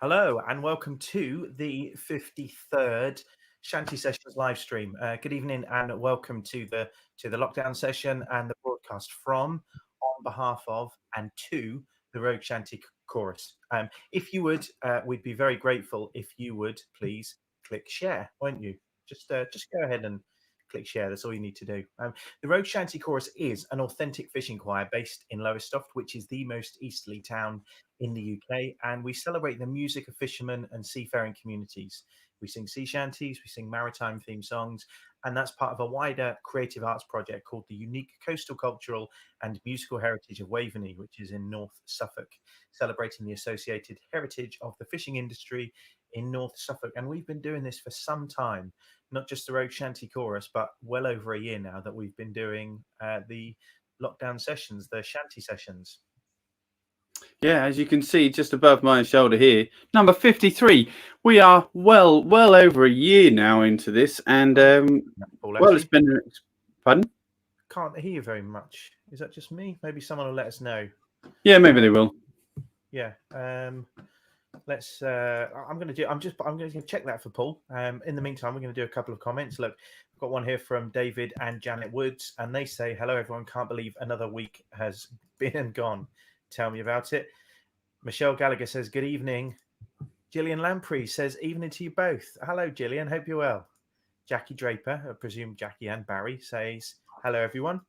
Hello and welcome to the 53rd Shanty Sessions live stream. Good evening and welcome to the lockdown session and the broadcast from, on behalf of, and to the Rogue Shanty Chorus. If you would, we'd be very grateful if you would please click share, won't you? Just go ahead and click share. That's all you need to do. The Rogue Shanty Chorus is an authentic fishing choir based in Lowestoft, which is the most easterly town in the UK, and we celebrate the music of fishermen and seafaring communities. We sing sea shanties, we sing maritime themed songs, and that's part of a wider creative arts project called the Unique Coastal Cultural and Musical Heritage of Waveney, which is in North Suffolk, celebrating the associated heritage of the fishing industry in North Suffolk. And we've been doing this for some time, not just the Rogue Shanty Chorus, but well over a year now that we've been doing the lockdown sessions, the Shanty Sessions. Yeah, as you can see just above my shoulder here, number 53. We are well over a year now into this, and it's been. Pardon? Can't hear you very much. Is that just me? Maybe someone will let us know. Yeah, maybe they will. Yeah. Let's. I'm going to check that for Paul. In the meantime, we're going to do a couple of comments. Look, I've got one here from David and Janet Woods, and they say, "Hello, everyone. Can't believe another week has been and gone. Tell me about it." Michelle Gallagher says, "Good evening." Gillian Lamprey says, "Evening to you both." Hello, Gillian. Hope you're well. Jackie Draper, I presume Jackie and Barry, says, "Hello, everyone."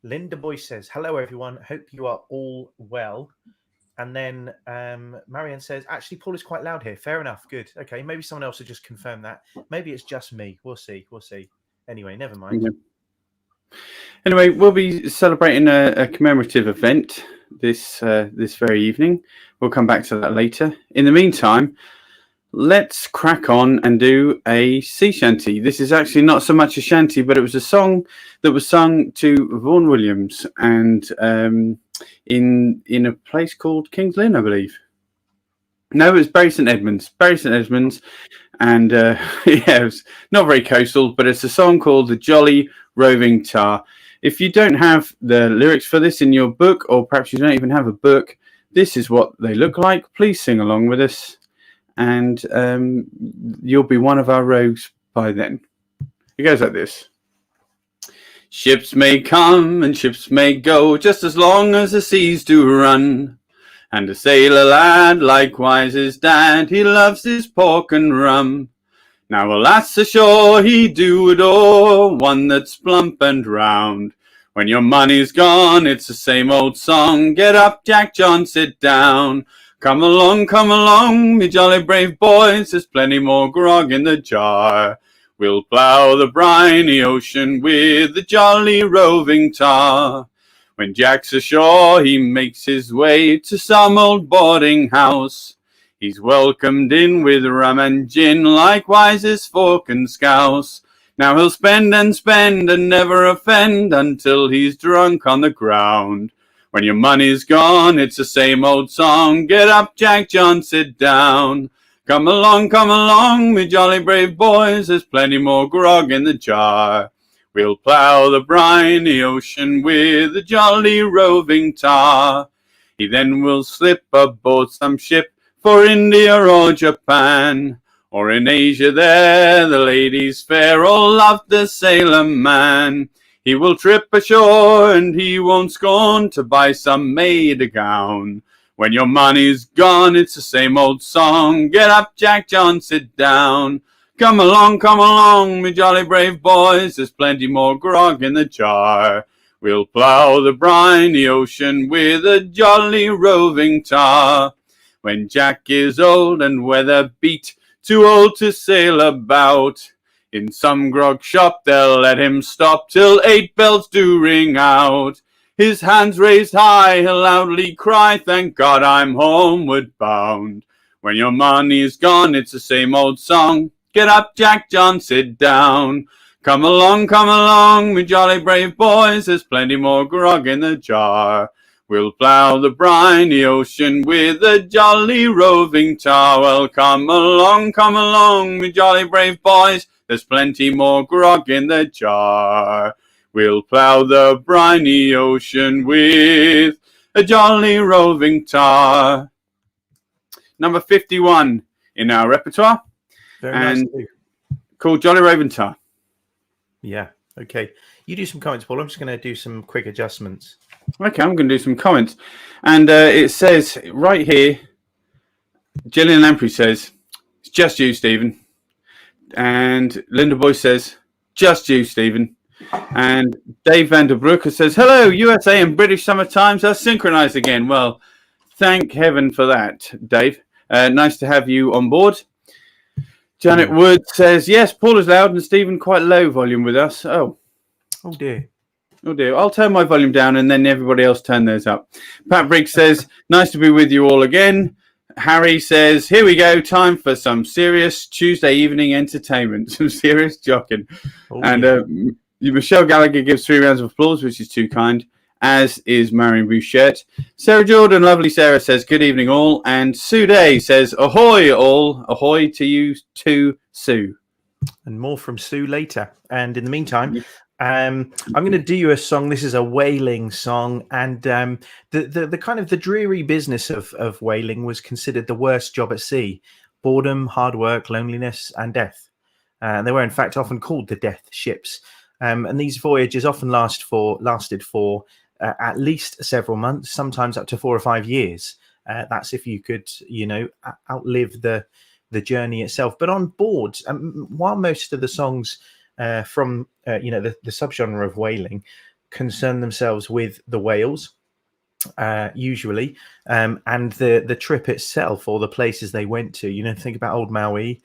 Linda Boyce says, "Hello, everyone. Hope you are all well." And then Marianne says, "Actually, Paul is quite loud here." Fair enough. Good. Okay. Maybe someone else will just confirm that. Maybe it's just me. We'll see. Anyway, never mind. Yeah. Anyway, we'll be celebrating a commemorative event this very evening. We'll come back to that later. In the meantime, let's crack on and do a sea shanty. This is actually not so much a shanty, but it was a song that was sung to Vaughan Williams and in a place called King's Lynn, I believe. No, it was Bury St Edmunds. And it was not very coastal, but it's a song called The Jolly Roving Tar. If you don't have the lyrics for this in your book, or perhaps you don't even have a book, this is what they look like. Please sing along with us, and you'll be one of our rogues by then. It goes like this. Ships may come and ships may go, just as long as the seas do run. And a sailor lad likewise is dad, he loves his pork and rum. Now a lass ashore he do adore, one that's plump and round. When your money's gone, it's the same old song, get up, Jack John, sit down. Come along, me jolly brave boys, there's plenty more grog in the jar. We'll plough the briny ocean with the jolly roving tar. When Jack's ashore, he makes his way to some old boarding house. He's welcomed in with rum and gin, likewise his fork and scouse. Now he'll spend and never offend until he's drunk on the ground. When your money's gone, it's the same old song, get up, Jack John, sit down. Come along, me jolly brave boys, there's plenty more grog in the jar. We'll plough the briny ocean with the jolly roving tar. He then will slip aboard some ship for India or Japan, or in Asia there the ladies fair all love the sailor man. He will trip ashore and he won't scorn to buy some maid a gown. When your money's gone, it's the same old song, get up, Jack John, sit down. Come along, me jolly brave boys, there's plenty more grog in the jar. We'll plough the briny ocean with a jolly roving tar. When Jack is old and weather beat, too old to sail about, in some grog shop they'll let him stop till 8 bells do ring out. His hands raised high, he'll loudly cry, thank God I'm homeward bound. When your money's gone, it's the same old song, get up, Jack John, sit down. Come along, me jolly brave boys, there's plenty more grog in the jar. We'll plough the briny ocean with a jolly roving tar. Well, come along, me jolly brave boys, there's plenty more grog in the jar. We'll plough the briny ocean with a jolly roving tar. number 51 in our repertoire. Very nice and too. Called Jolly Raven Tar. Yeah. Okay. You do some comments, Paul. I'm just going to do some quick adjustments. Okay, I'm going to do some comments. And it says right here, Gillian Lamprey says, it's just you, Stephen. And Linda Boyce says, just you, Stephen. And Dave Vanderbroek says, hello, USA and British Summer Times are synchronized again. Well, thank heaven for that, Dave. Nice to have you on board. Janet Wood says, yes, Paul is loud and Stephen quite low volume with us. Oh dear. Oh dear. I'll turn my volume down and then everybody else turn theirs up. Pat Briggs says, nice to be with you all again. Harry says, here we go. Time for some serious Tuesday evening entertainment. Some serious jocking. Michelle Gallagher gives 3 rounds of applause, which is too kind, as is Marion Bouchette. Sarah Jordan, lovely Sarah, says, good evening all. And Sue Day says, ahoy all. Ahoy to you too, Sue. And more from Sue later. And in the meantime, I'm going to do you a song. This is a whaling song, and the kind of the dreary business of whaling was considered the worst job at sea: boredom, hard work, loneliness, and death. They were in fact often called the death ships. And these voyages often lasted for at least several months, sometimes up to 4 or 5 years. That's if you could, outlive the journey itself. But on board, while most of the songs from the subgenre of whaling concern themselves with the whales, usually, and the trip itself or the places they went to. Think about Old Maui,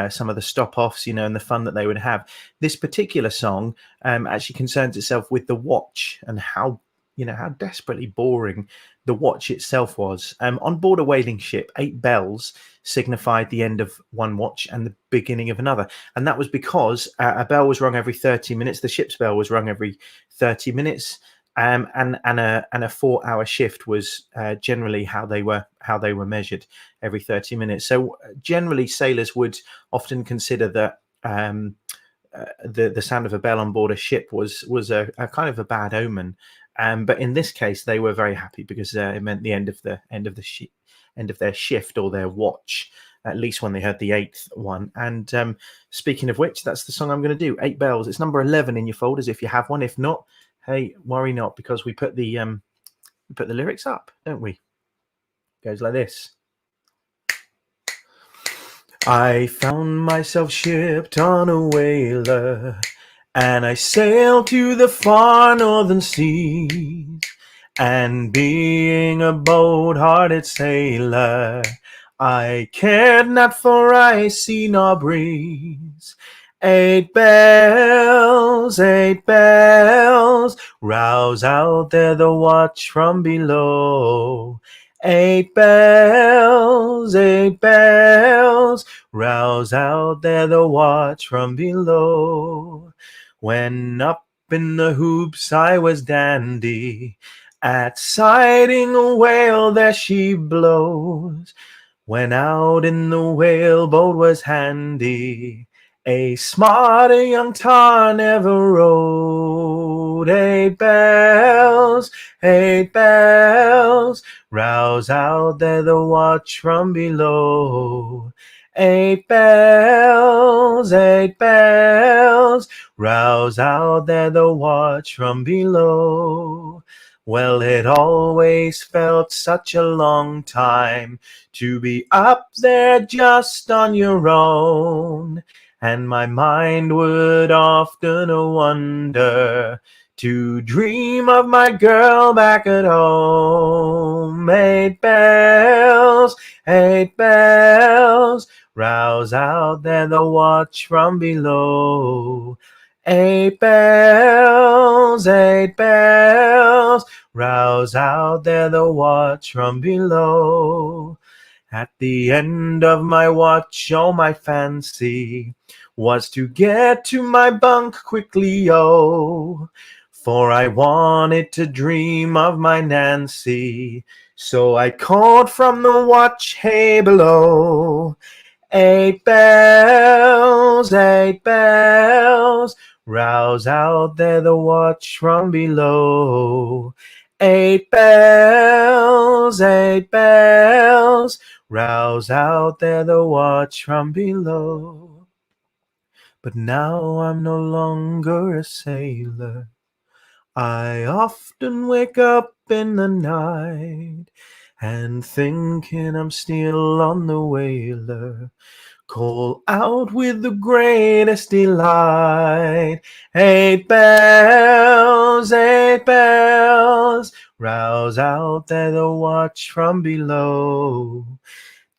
some of the stop-offs, and the fun that they would have. This particular song actually concerns itself with the watch and how desperately boring the watch itself was. On board a whaling ship, 8 bells signified the end of one watch and the beginning of another, and that was because a bell was rung every 30 minutes. The ship's bell was rung every 30 minutes, and a 4-hour shift was generally how they were measured, every 30 minutes. So generally, sailors would often consider that the sound of a bell on board a ship was a kind of a bad omen. But in this case, they were very happy because it meant the end of their shift or their watch, at least when they heard the 8th one. And speaking of which, that's the song I'm going to do, 8 Bells. It's number 11 in your folders if you have one. If not, hey, worry not, because we put the lyrics up, don't we? It goes like this. I found myself shipped on a whaler, and I sailed to the far northern seas, and being a bold-hearted sailor, I cared not for ice, sea, nor breeze. 8 bells, 8 bells, rouse out there the watch from below. 8 bells, 8 bells, rouse out there the watch from below. When up in the hoops I was dandy, at sighting a whale there she blows. When out in the whaleboat was handy, a smarter young tar never rode. 8 bells, 8 bells, rouse out there the watch from below. 8 bells, 8 bells, rouse out there the watch from below. Well, it always felt such a long time to be up there just on your own, and my mind would often wonder to dream of my girl back at home. 8 bells, 8 bells, rouse out there the watch from below. 8 bells, 8 bells, rouse out there the watch from below. At the end of my watch, all my fancy was to get to my bunk quickly, oh, for I wanted to dream of my Nancy. So I called from the watch, hey below. 8 bells, 8 bells, rouse out there the watch from below. 8 bells, 8 bells, rouse out there the watch from below. But now I'm no longer a sailor. I often wake up in the night and thinking I'm still on the whaler. Call out with the greatest delight. 8 bells, 8 bells, rouse out there the watch from below.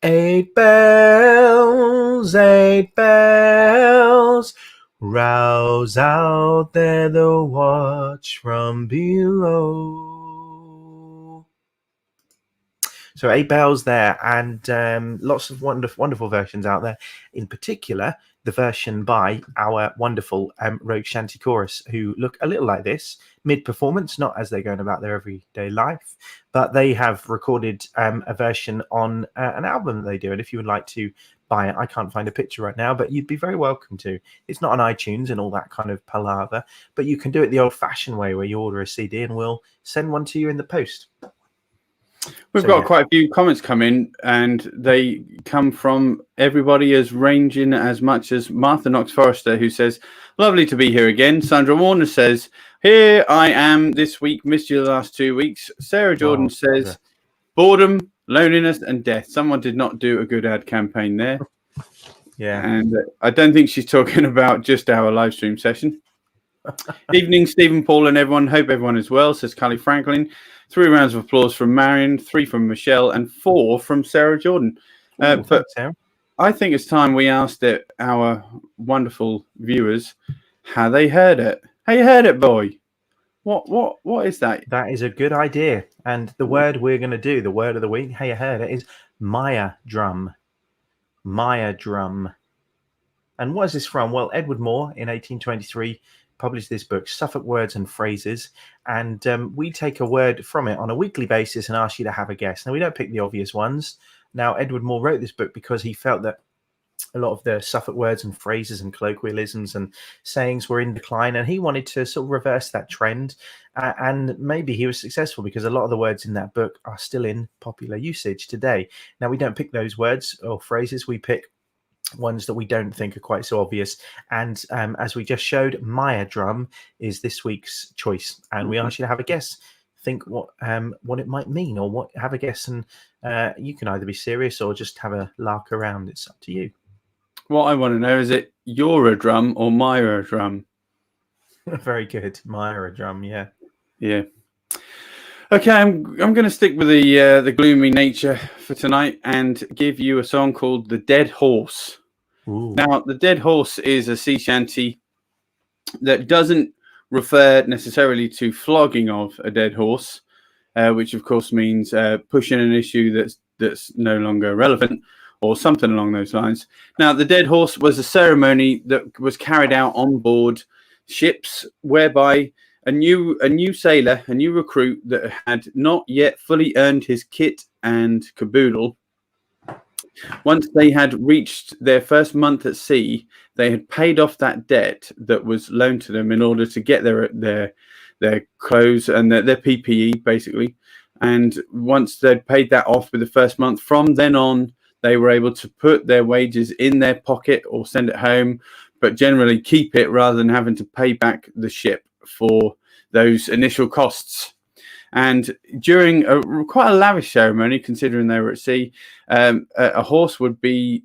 8 bells, 8 bells, rouse out there the watch from below. So 8 bells there, and lots of wonderful versions out there. In particular, the version by our wonderful Rogue Shanty Chorus, who look a little like this mid-performance, not as they're going about their everyday life, but they have recorded a version on an album that they do. And if you would like to buy it, I can't find a picture right now, but you'd be very welcome to. It's not on iTunes and all that kind of palaver, but you can do it the old-fashioned way, where you order a CD and we'll send one to you in the post. We've got quite a few comments come in, and they come from everybody as ranging as much as Martha Knox Forrester, who says, lovely to be here again. Sandra Warner says, here I am this week, missed you the last 2 weeks. Sarah Jordan says, boredom, loneliness and death. Someone did not do a good ad campaign there. Yeah. And I don't think she's talking about just our live stream session. Evening, Stephen, Paul and everyone. Hope everyone is well, says Callie Franklin. 3 rounds of applause from Marion, 3 from Michelle, and 4 from Sarah Jordan. But thanks, Sarah. I think it's time we asked our wonderful viewers how they heard it. How you heard it, boy? What is that? That is a good idea. And the word we're going to do, the word of the week, how you heard it, is Maya drum. Maya drum. And what is this from? Well, Edward Moore in 1823 published this book, Suffolk Words and Phrases, and we take a word from it on a weekly basis and ask you to have a guess. Now, we don't pick the obvious ones. Now, Edward Moore wrote this book because he felt that a lot of the Suffolk words and phrases and colloquialisms and sayings were in decline, and he wanted to sort of reverse that trend. And maybe he was successful, because a lot of the words in that book are still in popular usage today. Now, we don't pick those words or phrases. We pick ones that we don't think are quite so obvious. And as we just showed, Maya drum is this week's choice. And we ask you to have a guess. Think what it might mean, or have a guess. And you can either be serious or just have a lark around. It's up to you. What I want to know, is it Euro drum or Maya drum? Very good. Maya drum, yeah. Yeah. Okay, I'm going to stick with the gloomy nature for tonight and give you a song called "The Dead Horse." Ooh. Now, "The Dead Horse" is a sea shanty that doesn't refer necessarily to flogging of a dead horse, which of course means pushing an issue that's no longer relevant, or something along those lines. Now, the dead horse was a ceremony that was carried out on board ships, whereby a new sailor, a new recruit that had not yet fully earned his kit and caboodle, once they had reached their first month at sea, they had paid off that debt that was loaned to them in order to get their clothes and their PPE, basically. And once they'd paid that off with the first month, from then on, they were able to put their wages in their pocket or send it home, but generally keep it rather than having to pay back the ship for those initial costs. And during quite a lavish ceremony, considering they were at sea, a horse would be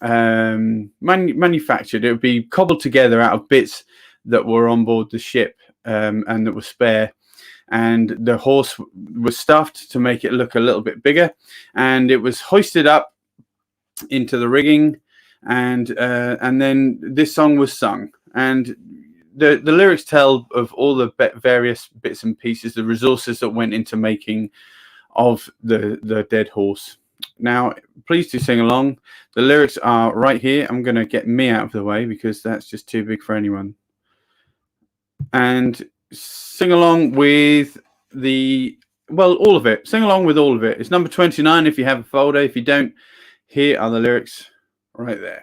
manufactured. It would be cobbled together out of bits that were on board the ship and that were spare. And the horse was stuffed to make it look a little bit bigger, and it was hoisted up into the rigging, and then this song was sung. And the lyrics tell of all the various bits and pieces, the resources that went into making of the dead horse. Now, please do sing along. The lyrics are right here. I'm going to get me out of the way because that's just too big for anyone. And sing along with all of it. Sing along with all of it. It's number 29 if you have a folder. If you don't, here are the lyrics right there.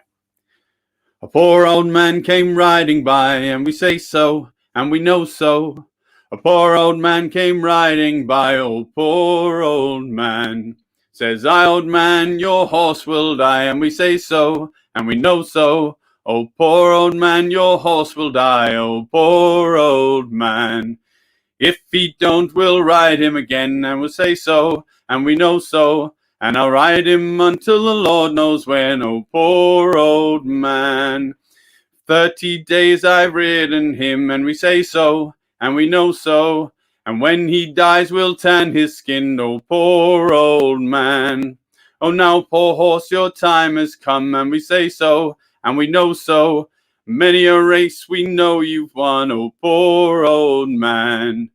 A poor old man came riding by, and we say so, and we know so. A poor old man came riding by, oh, poor old man. Says I, old man, your horse will die, and we say so, and we know so. Oh, poor old man, your horse will die, oh, poor old man. If he don't, we'll ride him again, and we'll say so, and we know so. And I'll ride him until the Lord knows when, oh, poor old man. 30 days I've ridden him, and we say so, and we know so. And when he dies, we'll tan his skin, oh, poor old man. Oh, now, poor horse, your time has come, and we say so, and we know so. Many a race we know you've won, oh, poor old man.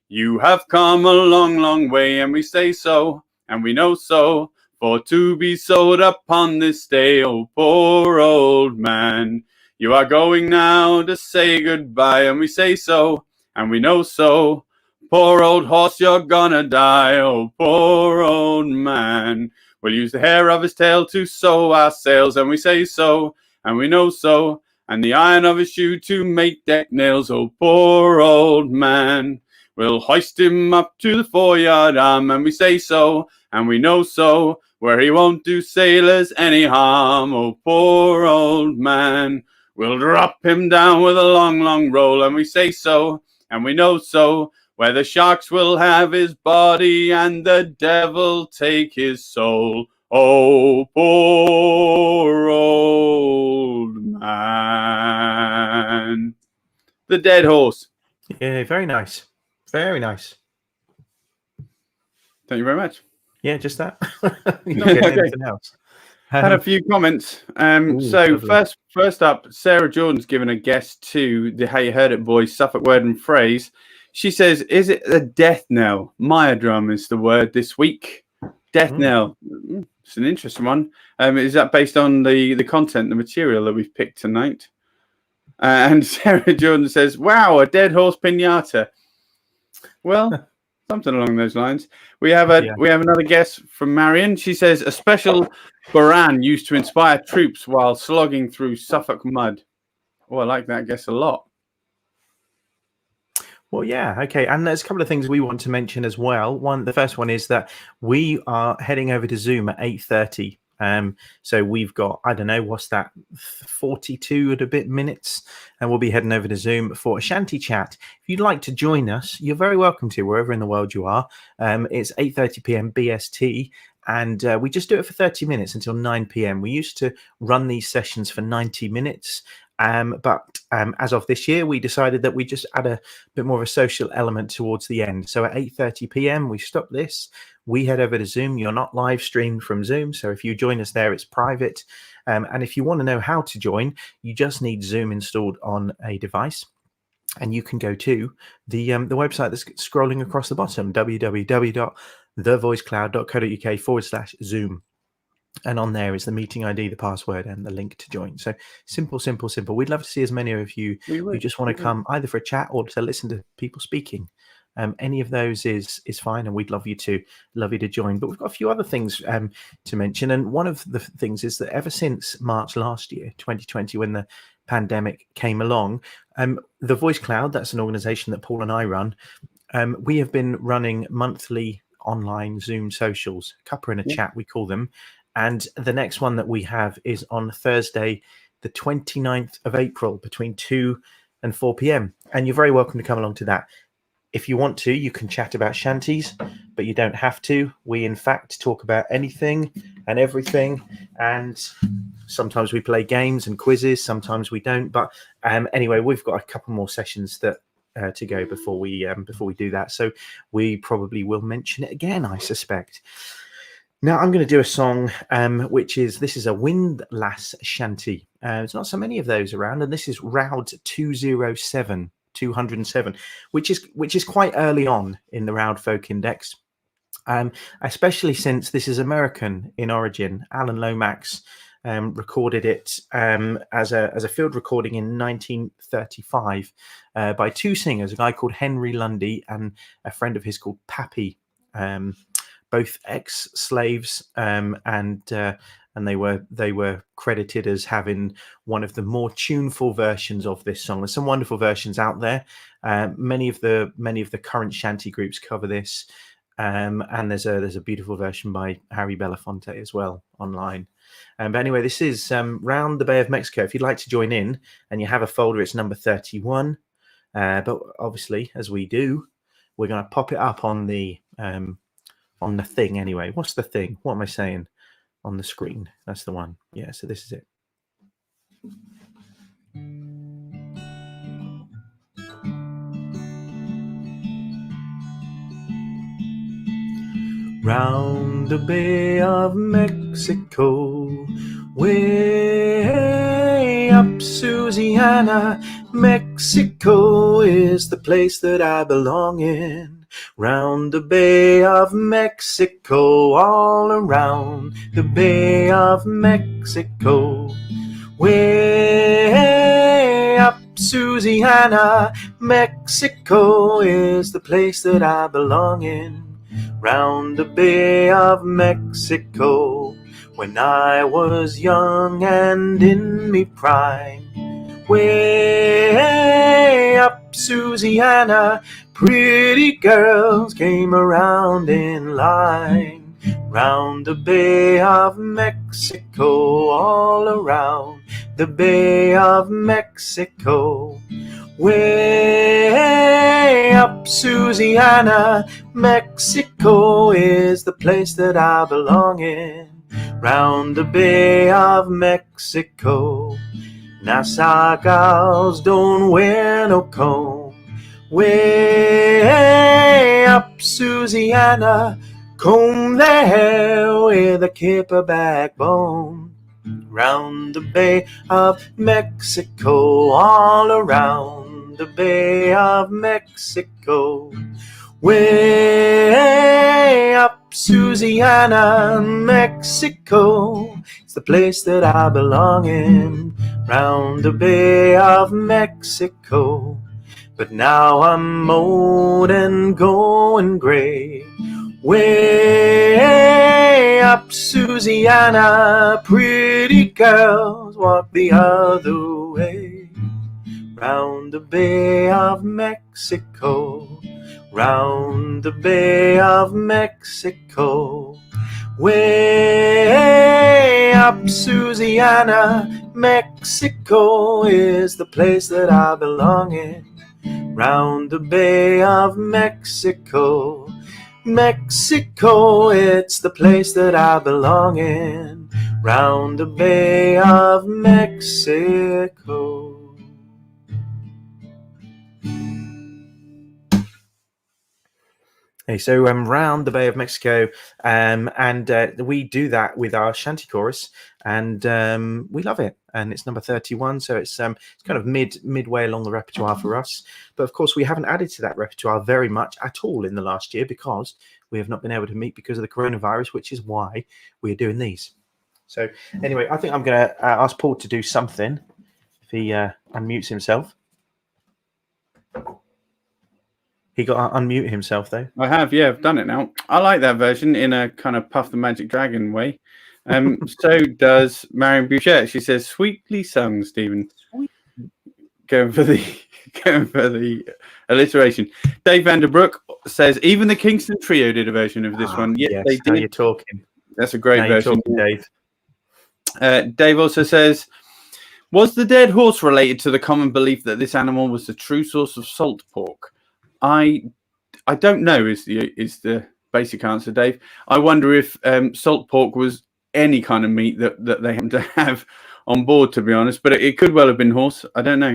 You have come a long, long way, and we say so, and we know so. For to be sold upon this day, oh, poor old man. You are going now to say goodbye, and we say so, and we know so. Poor old horse, you're gonna die, oh, poor old man. We'll use the hair of his tail to sew our sails, and we say so, and we know so. And the iron of his shoe to make deck nails, oh, poor old man. We'll hoist him up to the foreyard arm, and we say so, and we know so. Where he won't do sailors any harm, oh, poor old man. We'll drop him down with a long, long roll, and we say so, and we know so. Where the sharks will have his body and the devil take his soul. Oh, poor old man. The Dead Horse. Yeah, very nice. Very nice. Thank you very much. Yeah, just that. You're not getting Okay. anything else. Had a few comments. So lovely. first up, Sarah Jordan's given a guess to the How You Heard It Boys Suffolk word and phrase. She says, is it a death knell? Maya drum is the word this week. Death knell. It's an interesting one. Is that based on the content, the material that we've picked tonight? And Sarah Jordan says, wow, a dead horse pinata. Well, something along those lines. We have another guess from Marion. She says, a special Baran used to inspire troops while slogging through Suffolk mud. Oh, I like that guess a lot. Well, yeah, okay. And there's a couple of things we want to mention as well. The first one is that we are heading over to Zoom at 8:30. So we've got, I don't know, what's that, 42 and a bit minutes, and we'll be heading over to Zoom for a shanty chat. If you'd like to join us, you're very welcome to, wherever in the world you are. It's 8:30 p.m. BST, and we just do it for 30 minutes until 9 p.m. We used to run these sessions for 90 minutes. But as of this year, we decided that we just add a bit more of a social element towards the end. So at 8:30 p.m., we stop this. We head over to Zoom. You're not live streamed from Zoom. So if you join us there, it's private. And if you want to know how to join, you just need Zoom installed on a device. And you can go to the website that's scrolling across the bottom, www.thevoicecloud.co.uk/Zoom. And on there is the meeting ID, the password, and the link to join. So simple, simple, simple. We'd love to see as many of you who just want to come either for a chat or to listen to people speaking. Any of those is fine, and we'd love you to join. But we've got a few other things to mention, and one of the things is that ever since March last year, 2020, when the pandemic came along, the Voice Cloud, that's an organization that Paul and I run, we have been running monthly online Zoom socials, cuppa in a chat, we call them. And the next one that we have is on Thursday, the 29th of April, between 2 and 4 p.m. And you're very welcome to come along to that. If you want to, you can chat about shanties, but you don't have to. We, in fact, talk about anything and everything. And sometimes we play games and quizzes. Sometimes we don't. But anyway, we've got a couple more sessions that to go before we do that. So we probably will mention it again, I suspect. Now I'm going to do a song, this is a windlass shanty. There's not so many of those around, and this is Round 207, which is quite early on in the Round Folk Index, especially since this is American in origin. Alan Lomax recorded it as a field recording in 1935 by two singers, a guy called Henry Lundy and a friend of his called Pappy. Both ex-slaves, and they were credited as having one of the more tuneful versions of this song. There's some wonderful versions out there. Many of the current shanty groups cover this. And there's a beautiful version by Harry Belafonte as well online. But anyway, this is Round the Bay of Mexico. If you'd like to join in and you have a folder, it's number 31. But obviously, as we do, we're going to pop it up on the thing anyway. What's the thing? What am I saying? On the screen. That's the one. Yeah, so this is it. Round the Bay of Mexico, way up Louisiana, Mexico is the place that I belong in. Round the Bay of Mexico, all around the Bay of Mexico, way up Louisiana, Mexico is the place that I belong in. Round the Bay of Mexico, when I was young and in me prime, way up Louisiana, pretty girls came around in line. Round the Bay of Mexico, all around the Bay of Mexico, way up Louisiana, Mexico is the place that I belong in. Round the Bay of Mexico, Nassau gals don't wear no comb. Way up Louisiana, comb their hair with a kipper backbone. Round the Bay of Mexico, all around the Bay of Mexico, way up Louisiana, Mexico, it's the place that I belong in. Round the Bay of Mexico, but now I'm old and going gray. Way up Louisiana, pretty girls walk the other way. Round the Bay of Mexico, round the Bay of Mexico, way up Louisiana, Mexico is the place that I belong in. Round the Bay of Mexico, Mexico, it's the place that I belong in. Round the Bay of Mexico. Okay, so round the Bay of Mexico, and we do that with our shanty chorus, and we love it. And it's number 31, so it's kind of midway along the repertoire for us. But of course, we haven't added to that repertoire very much at all in the last year because we have not been able to meet because of the coronavirus, which is why we're doing these. So anyway, I think I'm going to ask Paul to do something if he unmutes himself. He got to unmute himself, though. I have, yeah, I've done it now. I like that version in a kind of Puff the Magic Dragon way. So does Marion Bouchette. She says, "Sweetly sung, Stephen." Going for the alliteration. Dave Vanderbrook says, "Even the Kingston Trio did a version of this one." Yes, they did. Now you're talking. That's a great version, talking, Dave. Dave also says, "Was the dead horse related to the common belief that this animal was the true source of salt pork?" I don't know is the basic answer, Dave. I wonder if salt pork was any kind of meat that they happen to have on board, to be honest. But it could well have been horse. I don't know.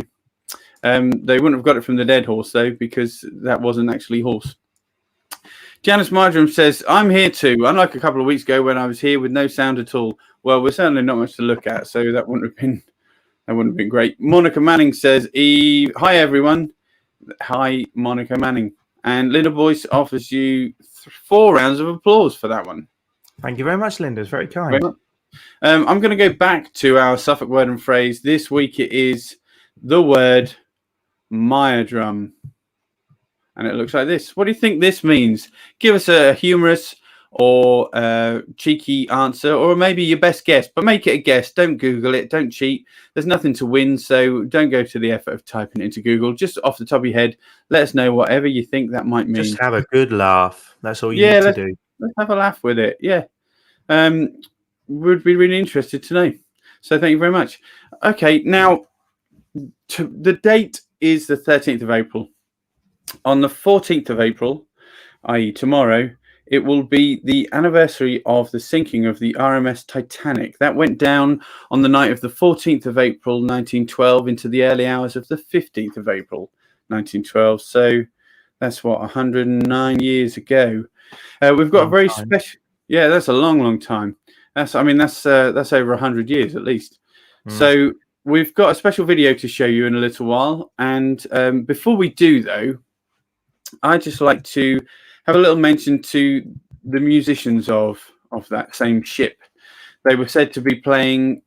They wouldn't have got it from the dead horse, though, because that wasn't actually horse. Janice Marjoram says, "I'm here too. Unlike a couple of weeks ago when I was here with no sound at all." Well, we're certainly not much to look at, so that wouldn't have been great. Monica Manning says, "Hi everyone." Hi, Monica Manning. And Linda Boyce offers you 4 rounds of applause for that one. Thank you very much, Linda. It's very kind. I'm going to go back to our Suffolk word and phrase. This week it is the word Maya drum. And it looks like this. What do you think this means? Give us a humorous or a cheeky answer, or maybe your best guess, but make it a guess. Don't Google it. Don't cheat. There's nothing to win, so don't go to the effort of typing it into Google. Just off the top of your head, let us know whatever you think that might mean. Just have a good laugh. That's all you Yeah, need to do. let's have a laugh with it. Yeah. Would be really interested to know. So thank you very much. Okay, now the date is the 13th of April. On the 14th of April, i.e. tomorrow, it will be the anniversary of the sinking of the RMS Titanic. That went down on the night of the 14th of April 1912 into the early hours of the 15th of April 1912. So that's what, 109 years ago. We've got a very special... Yeah, that's a long time. That's over 100 years at least. So we've got a special video to show you in a little while. And before we do, though, I'd just like to have a little mention to the musicians of that same ship. They were said to be playing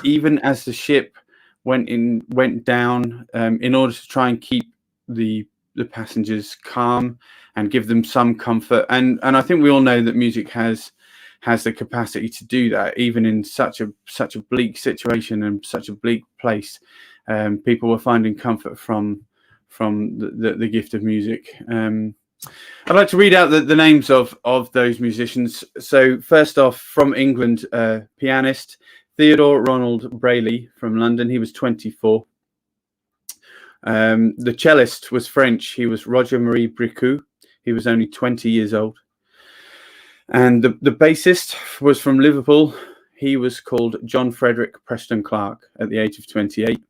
even as the ship went down, in order to try and keep the passengers calm and give them some comfort. And I think we all know that music has the capacity to do that, even in such a bleak situation and such a bleak place. People were finding comfort from the gift of music. I'd like to read out the names of those musicians. So first off, from England, pianist Theodore Ronald Brayley from London. He was 24. The cellist was French. He was Roger Marie Bricou. He was only 20 years old. And the bassist was from Liverpool. He was called John Frederick Preston Clark at the age of 28.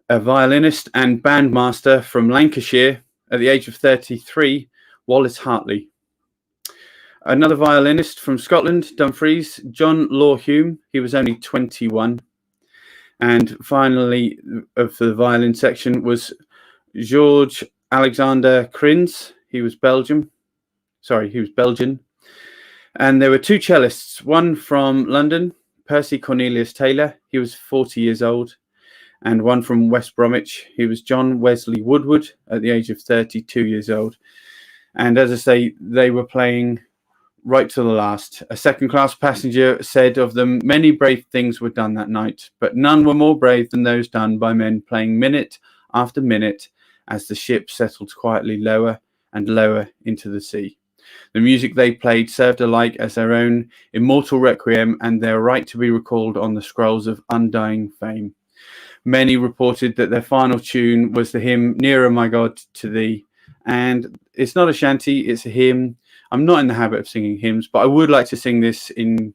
A violinist and bandmaster from Lancashire at the age of 33, Wallace Hartley. Another violinist from Scotland, Dumfries, John Law Hume. He was only 21. And finally, of the violin section was George Alexander Crins. He was Belgian. And there were two cellists, one from London, Percy Cornelius Taylor. He was 40 years old. And one from West Bromwich. He was John Wesley Woodward at the age of 32 years old. And as I say, they were playing right to the last. A second-class passenger said of them, many brave things were done that night, but none were more brave than those done by men playing minute after minute as the ship settled quietly lower and lower into the sea. The music they played served alike as their own immortal requiem and their right to be recalled on the scrolls of undying fame. Many reported that their final tune was the hymn Nearer, My God, to Thee. And it's not a shanty, it's a hymn. I'm not in the habit of singing hymns, but I would like to sing this in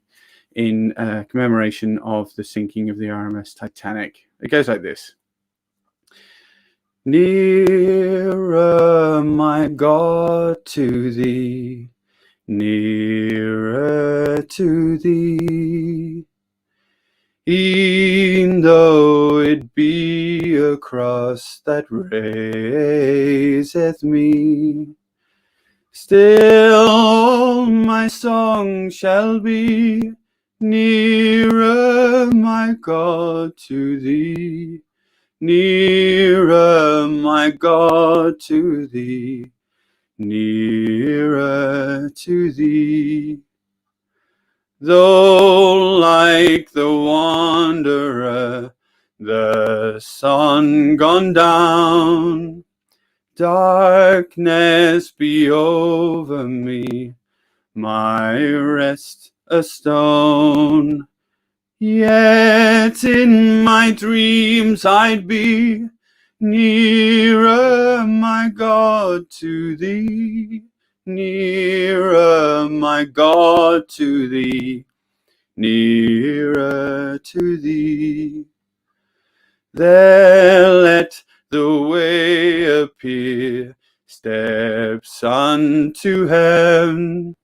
commemoration of the sinking of the RMS Titanic. It goes like this. Nearer, my God, to Thee, nearer to Thee. E'en though it be a cross that raiseth me, still my song shall be nearer, my God, to Thee, nearer, my God, to Thee, nearer to Thee. Though like the wanderer, the sun gone down, darkness be over me, my rest a stone, yet in my dreams I'd be nearer, my God, to Thee, nearer, my God, to Thee, nearer to Thee. There let the way appear, steps unto heaven,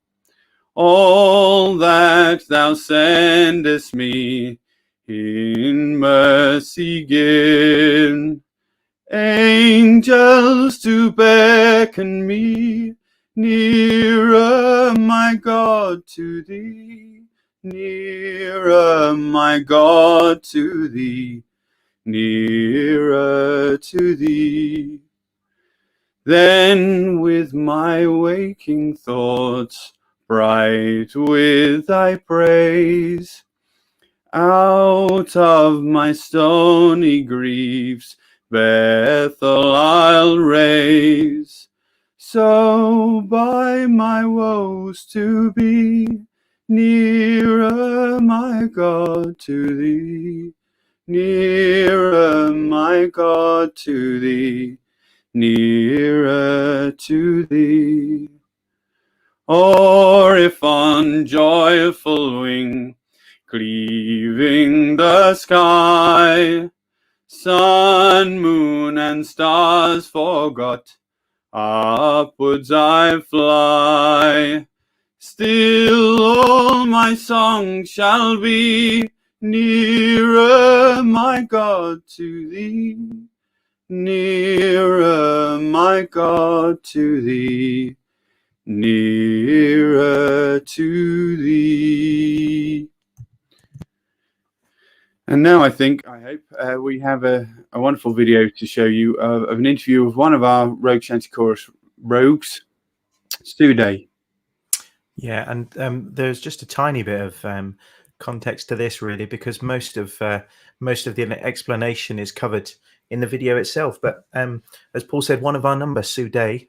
all that Thou sendest me in mercy give. Angels to beckon me nearer, my God, to Thee, nearer, my God, to Thee, nearer to Thee. Then with my waking thoughts bright with thy praise. Out of my stony griefs, Bethel I'll raise, so by my woes to be nearer, my God, to thee, nearer, my God, to thee, nearer to thee. Or if on joyful wing, cleaving the sky, sun, moon, and stars forgot, upwards I fly. Still all my song shall be nearer, my God, to thee, nearer, my God, to thee, nearer to thee. And now I hope we have a wonderful video to show you of an interview of one of our Rogue Shanty Chorus rogues, Sude. Yeah, and there's just a tiny bit of context to this, really, because most of the explanation is covered in the video itself. But as Paul said, one of our numbers, Sue Day,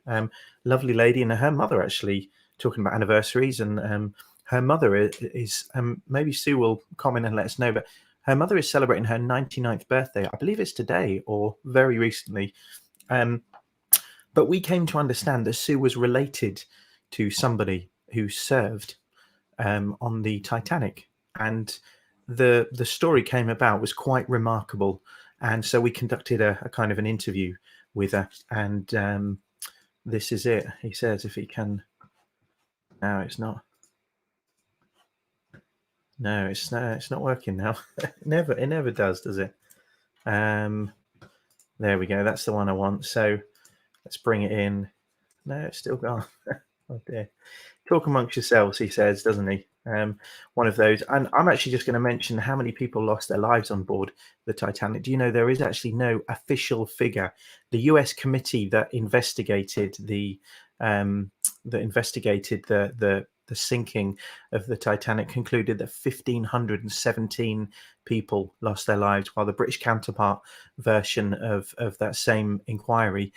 lovely lady, and her mother actually talking about anniversaries, and her mother is maybe Sue will comment and let us know, but her mother is celebrating her 99th birthday. I believe it's today or very recently. But we came to understand that Sue was related to somebody who served on the Titanic, and the story came about was quite remarkable. And so we conducted a kind of an interview with her, and this is it. He says if he can. No, it's not. No, it's not working now. It never does it? There we go. That's the one I want. So let's bring it in. No, it's still gone. Oh dear. Talk amongst yourselves, he says, doesn't he? One of those. And I'm actually just going to mention how many people lost their lives on board the Titanic. Do you know there is actually no official figure? The U.S. committee that investigated the sinking of the Titanic concluded that 1,517 people lost their lives, while the British counterpart version of that same inquiry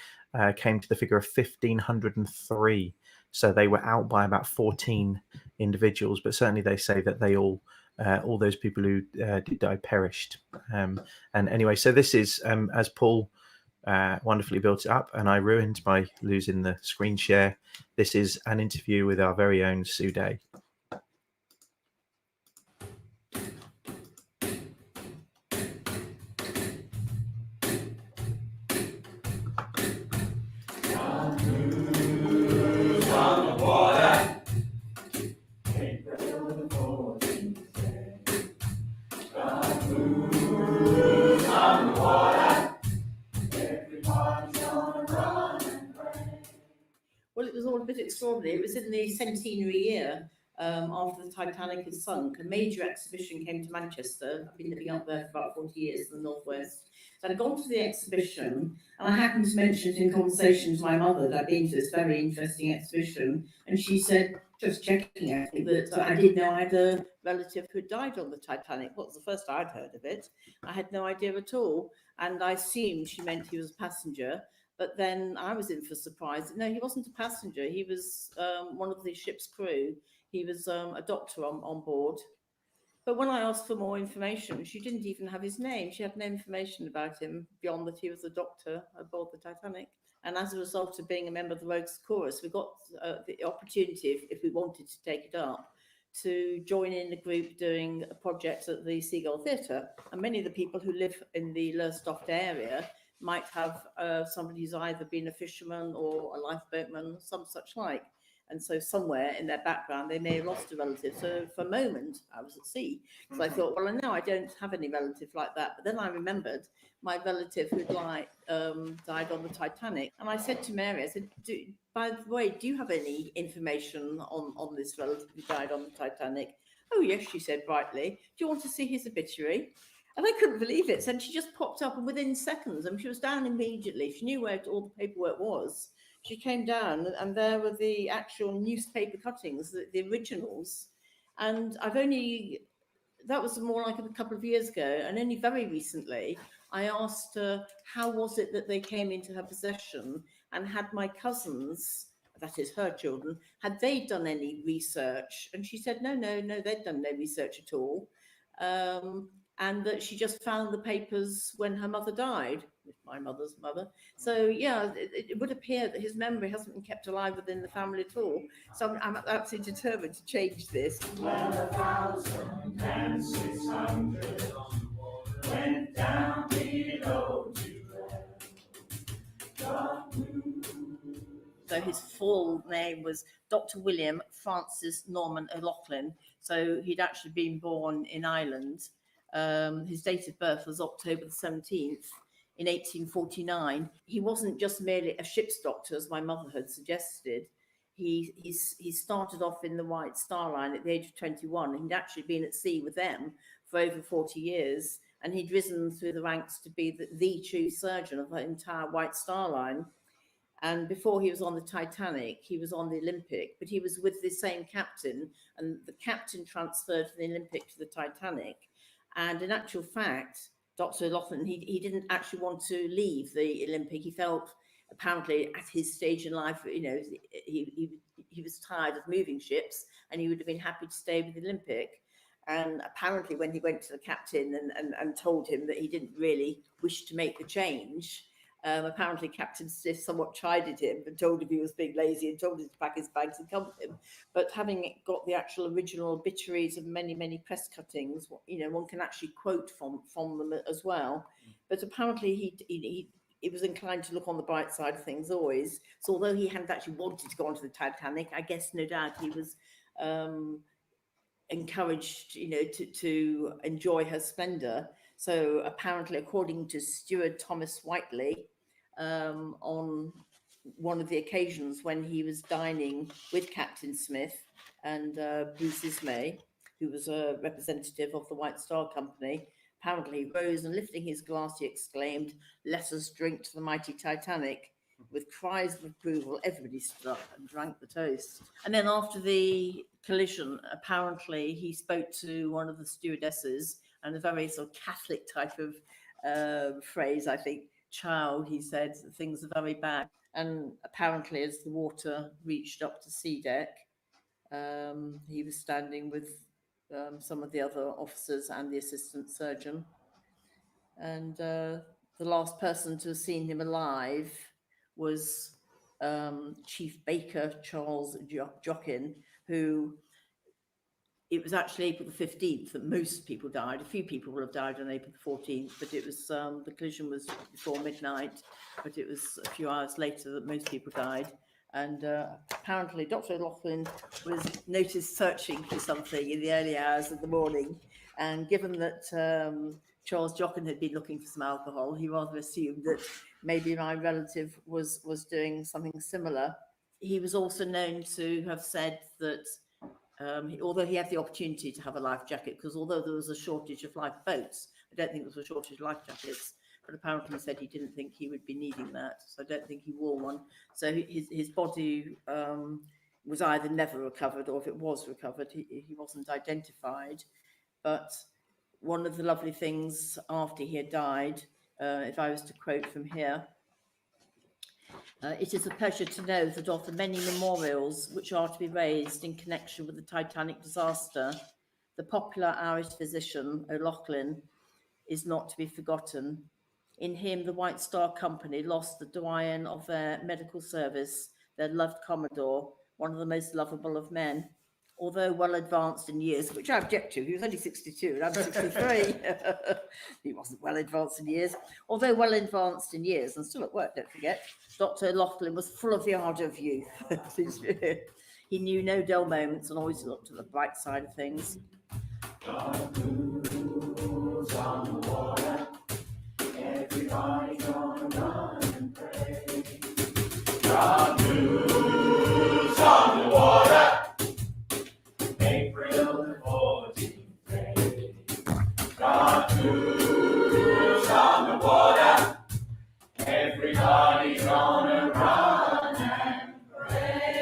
came to the figure of 1,503. So they were out by about 14 individuals, but certainly they say that they all those people who did die perished. And anyway, so this is as Paul wonderfully built it up, and I ruined by losing the screen share. This is an interview with our very own Sue Day. Well, it was all a bit extraordinary. It was in the centenary year after the Titanic had sunk. A major exhibition came to Manchester. I've been living up there for about 40 years in the northwest. So I'd gone to the exhibition, and I happened to mention it in conversation to my mother that I'd been to this very interesting exhibition, and she said, just checking actually, that I didn't know I had a relative who died on the Titanic. What was the first I'd heard of it? I had no idea at all, and I assumed she meant he was a passenger. But then I was in for surprise. No, he wasn't a passenger. He was one of the ship's crew. He was a doctor on board. But when I asked for more information, she didn't even have his name. She had no information about him beyond that he was a doctor aboard the Titanic. And as a result of being a member of the Rogues Chorus, we got the opportunity, if we wanted to take it up, to join in a group doing a project at the Seagull Theatre. And many of the people who live in the Lowestoft area might have somebody who's either been a fisherman or a lifeboatman, some such like. And so somewhere in their background, they may have lost a relative. So for a moment, I was at sea. So I thought, well, I know I don't have any relative like that. But then I remembered my relative who died on the Titanic. And I said to Mary, I said, by the way, do you have any information on this relative who died on the Titanic? Oh, yes, she said brightly. Do you want to see his obituary? And I couldn't believe it. And she just popped up, and within seconds, she was down immediately. She knew where all the paperwork was. She came down, and there were the actual newspaper cuttings, the originals. And that was more like a couple of years ago, and only very recently, I asked her, how was it that they came into her possession, and had my cousins, that is her children, had they done any research? And she said, no, they'd done no research at all. And that she just found the papers when her mother died, my mother's mother. So yeah, it would appear that his memory hasn't been kept alive within the family at all. So I'm absolutely determined to change this. When 1,600 went down below to So his full name was Dr. William Francis Norman O'Loughlin. So he'd actually been born in Ireland. His date of birth was October the 17th in 1849. He wasn't just merely a ship's doctor, as my mother had suggested. He started off in the White Star Line at the age of 21. He'd actually been at sea with them for over 40 years, and he'd risen through the ranks to be the true surgeon of the entire White Star Line. And before he was on the Titanic, he was on the Olympic, but he was with the same captain, and the captain transferred from the Olympic to the Titanic. And in actual fact, Dr. O'Loughlin, he didn't actually want to leave the Olympic. He felt, apparently, at his stage in life, he was tired of moving ships, and he would have been happy to stay with the Olympic. And apparently, when he went to the captain and told him that he didn't really wish to make the change, apparently Captain Smith somewhat chided him and told him he was being lazy and told him to pack his bags and come with him. But having got the actual original obituaries of many, many press cuttings, one can actually quote from them as well. But apparently he was inclined to look on the bright side of things always. So although he hadn't actually wanted to go onto the Titanic, I guess no doubt he was encouraged, to enjoy her splendor. So apparently, according to Steward Thomas Whiteley, on one of the occasions when he was dining with Captain Smith and Bruce Ismay, who was a representative of the White Star Company, apparently he rose and lifting his glass, he exclaimed, "Let us drink to the mighty Titanic." With cries of approval, everybody stood up and drank the toast. And then after the collision, apparently he spoke to one of the stewardesses, and a very sort of Catholic type of phrase, I think, "Child," he said, "things are very bad." And apparently as the water reached up to sea deck, he was standing with some of the other officers and the assistant surgeon. And the last person to have seen him alive was Chief Baker Charles Jockin, who... It was actually April the 15th that most people died. A few people will have died on April the 14th, but it was the collision was before midnight, but it was a few hours later that most people died. And apparently Dr. O'Loughlin was noticed searching for something in the early hours of the morning. And given that Charles Jockin had been looking for some alcohol, he rather assumed that maybe my relative was doing something similar. He was also known to have said that although he had the opportunity to have a life jacket, because although there was a shortage of lifeboats, I don't think there was a shortage of life jackets, but apparently he said he didn't think he would be needing that. So I don't think he wore one. So his body was either never recovered, or if it was recovered, he wasn't identified. But one of the lovely things after he had died, if I was to quote from here, "It is a pleasure to know that of the many memorials which are to be raised in connection with the Titanic disaster, the popular Irish physician O'Loughlin is not to be forgotten. In him, the White Star Company lost the doyen of their medical service, their loved Commodore, one of the most lovable of men. Although well advanced in years," which I object to, he was only 62 and I'm 63. He wasn't well advanced in years. "Although well advanced in years and still at work, don't forget, Dr. O'Loughlin was full of the ardour of youth." He knew no dull moments and always looked at the bright side of things. God moves on the water, everybody's gonna run and pray. God moves on the water, April the 14th day. God moves Everybody's gonna run and pray.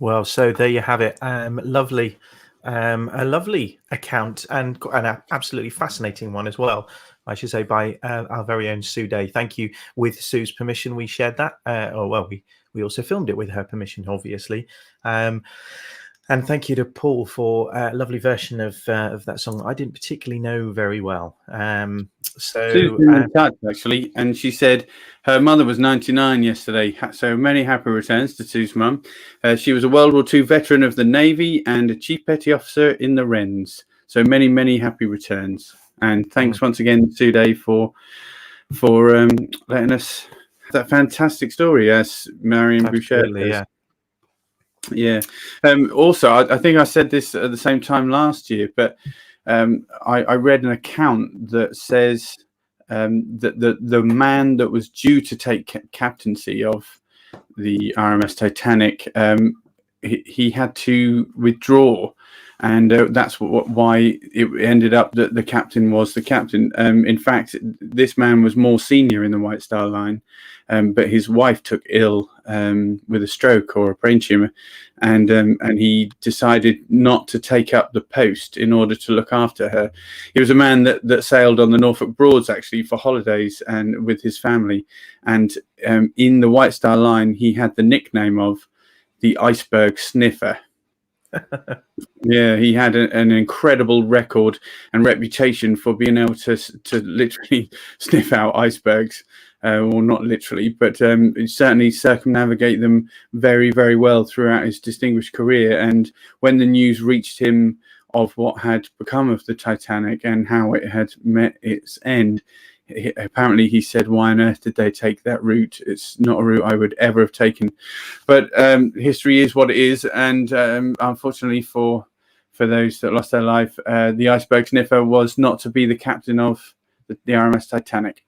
Well, so there you have it. Lovely, a lovely account and an absolutely fascinating one as well, I should say, by our very own Sue Day. Thank you. With Sue's permission, we shared that. We also filmed it with her permission, obviously. And thank you to Paul for a lovely version of that song I didn't particularly know very well. Sue's been in touch, actually, and she said her mother was 99 yesterday. So many happy returns to Sue's mum. She was a World War II veteran of the Navy and a Chief Petty Officer in the Wrens. So many, many happy returns. And thanks once again, Sue Day, for letting us that fantastic story, as Marion Boucher says. Yeah. Also, I think I said this at the same time last year, but I read an account that says that the man that was due to take captaincy of the RMS Titanic, he had to withdraw, and that's why it ended up that the captain was the captain. In fact, this man was more senior in the White Star Line, but his wife took ill with a stroke or a brain tumor, and he decided not to take up the post in order to look after her. He was a man that sailed on the Norfolk Broads, actually, for holidays and with his family. And in the White Star Line, he had the nickname of the Iceberg Sniffer. Yeah, he had an incredible record and reputation for being able to literally sniff out icebergs. Well, not literally, but certainly circumnavigate them very, very well throughout his distinguished career. And when the news reached him of what had become of the Titanic and how it had met its end, apparently he said, why on earth did they take that route? It's not a route I would ever have taken. But history is what it is. And unfortunately for those that lost their life, the Iceberg Sniffer was not to be the captain of the RMS Titanic.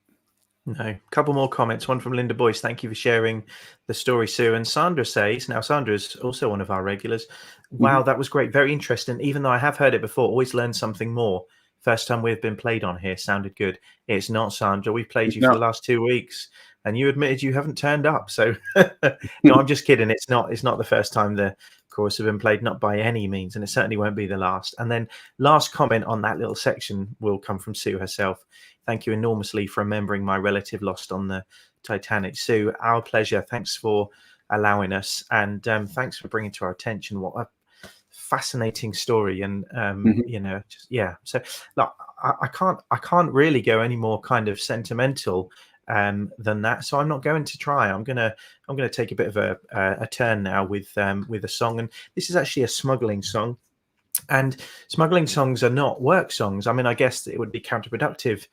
No. A couple more comments. One from Linda Boyce. Thank you for sharing the story, Sue. And Sandra says, now Sandra's also one of our regulars. Wow, that was great. Very interesting. Even though I have heard it before, always learn something more. First time we've been played on here. Sounded good. It's not, Sandra. We've played you for the last 2 weeks, and you admitted you haven't turned up. So no, I'm just kidding. It's not the first time the chorus have been played, not by any means, and it certainly won't be the last. And then last comment on that little section will come from Sue herself. Thank you enormously for remembering my relative lost on the Titanic. Sue, our pleasure. Thanks for allowing us, and thanks for bringing to our attention what a fascinating story. And you know, just, yeah. So look, I can't really go any more kind of sentimental than that. So I'm not going to try. I'm gonna take a bit of a turn now with a song, and this is actually a smuggling song. And smuggling songs are not work songs. I mean, I guess it would be counterproductive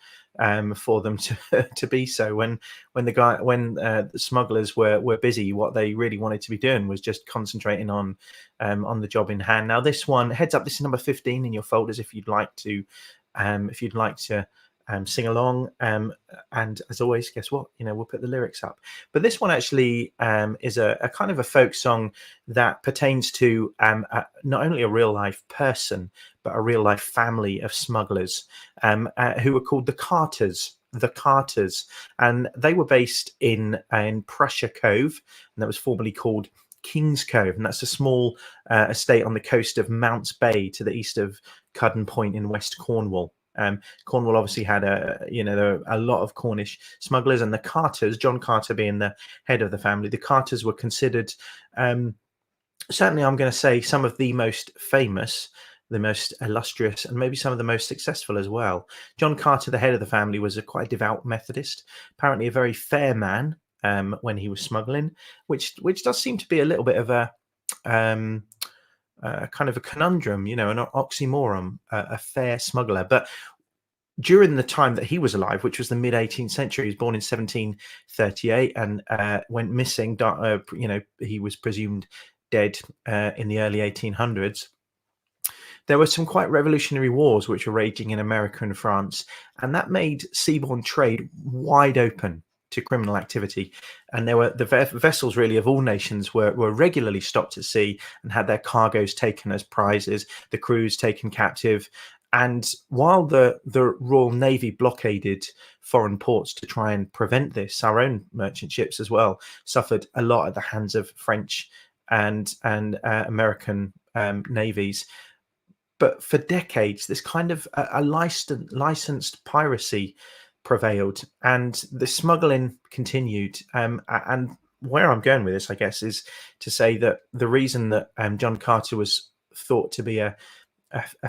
for them to be so. When the smugglers were busy, what they really wanted to be doing was just concentrating on the job in hand. Now, this one, heads up, this is number 15 in your folders if you'd like to sing along. And as always, guess what? You know, we'll put the lyrics up. But this one actually is a kind of a folk song that pertains to not only a real life person, but a real life family of smugglers who were called the Carters. The Carters, and they were based in Prussia Cove, and that was formerly called King's Cove, and that's a small estate on the coast of Mounts Bay to the east of Cudden Point in West Cornwall. Cornwall obviously had there were a lot of Cornish smugglers, and the Carters, John Carter being the head of the family, the Carters were considered, certainly I'm going to say, some of the most famous, the most illustrious, and maybe some of the most successful as well. John Carter, the head of the family, was a quite devout Methodist, apparently a very fair man when he was smuggling, which does seem to be a little bit of a kind of a conundrum, you know, an oxymoron, a fair smuggler. But during the time that he was alive, which was the mid 18th century, he was born in 1738 and went missing. He was presumed dead in the early 1800s. There were some quite revolutionary wars which were raging in America and France, and that made seaborne trade wide open to criminal activity. And there were the vessels really of all nations were regularly stopped at sea and had their cargoes taken as prizes, the crews taken captive. And while the Royal Navy blockaded foreign ports to try and prevent this, our own merchant ships as well suffered a lot at the hands of French and American navies. But for decades, this kind of a licensed piracy prevailed, and the smuggling continued. And where I'm going with this, I guess, is to say that the reason that John Carter was thought to be a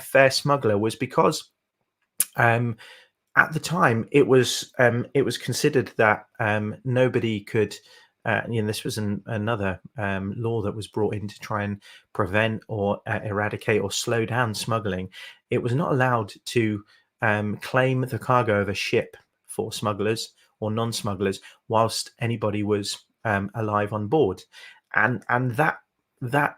fair smuggler was because at the time it was considered that nobody could. This was another law that was brought in to try and prevent or eradicate or slow down smuggling. It was not allowed to claim the cargo of a ship for smugglers or non-smugglers whilst anybody was alive on board, and that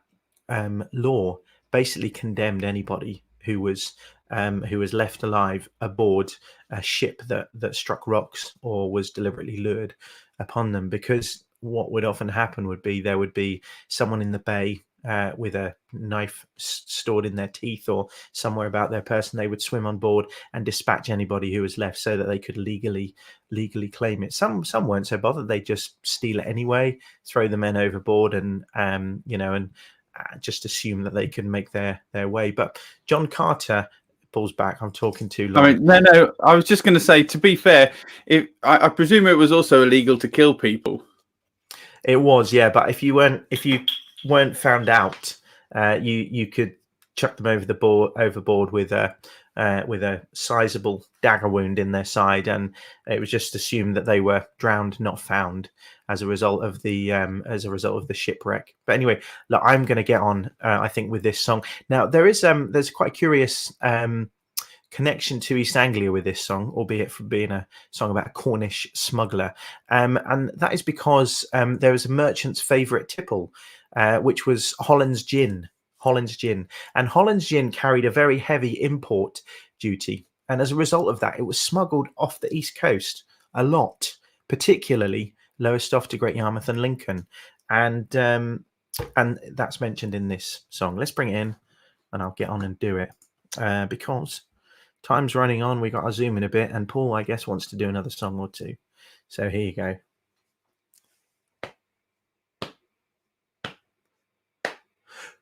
law basically condemned anybody who was left alive aboard a ship that struck rocks or was deliberately lured upon them. Because what would often happen would be there would be someone in the bay with a knife stored in their teeth or somewhere about their person. They would swim on board and dispatch anybody who was left so that they could legally claim it. Some weren't so bothered; they just steal it anyway, throw the men overboard, and just assume that they can make their way. But John Carter pulls back. I'm talking too long. I mean, no. I was just going to say, to be fair, I presume it was also illegal to kill people. It was, yeah. But if you weren't found out, you could chuck them overboard with a sizable dagger wound in their side, and it was just assumed that they were drowned, not found, as a result of the shipwreck. But anyway, look, I'm going to get on. I think with this song now, there's quite a curious connection to East Anglia with this song, albeit from being a song about a Cornish smuggler, and that is because there was a merchant's favourite tipple, which was Holland's gin. And Holland's gin carried a very heavy import duty, and as a result of that, it was smuggled off the east coast a lot, particularly Lowestoft to Great Yarmouth and Lincoln, and that's mentioned in this song. Let's bring it in, and I'll get on and do it because time's running on. We got to zoom in a bit, and Paul, I guess, wants to do another song or two. So here you go.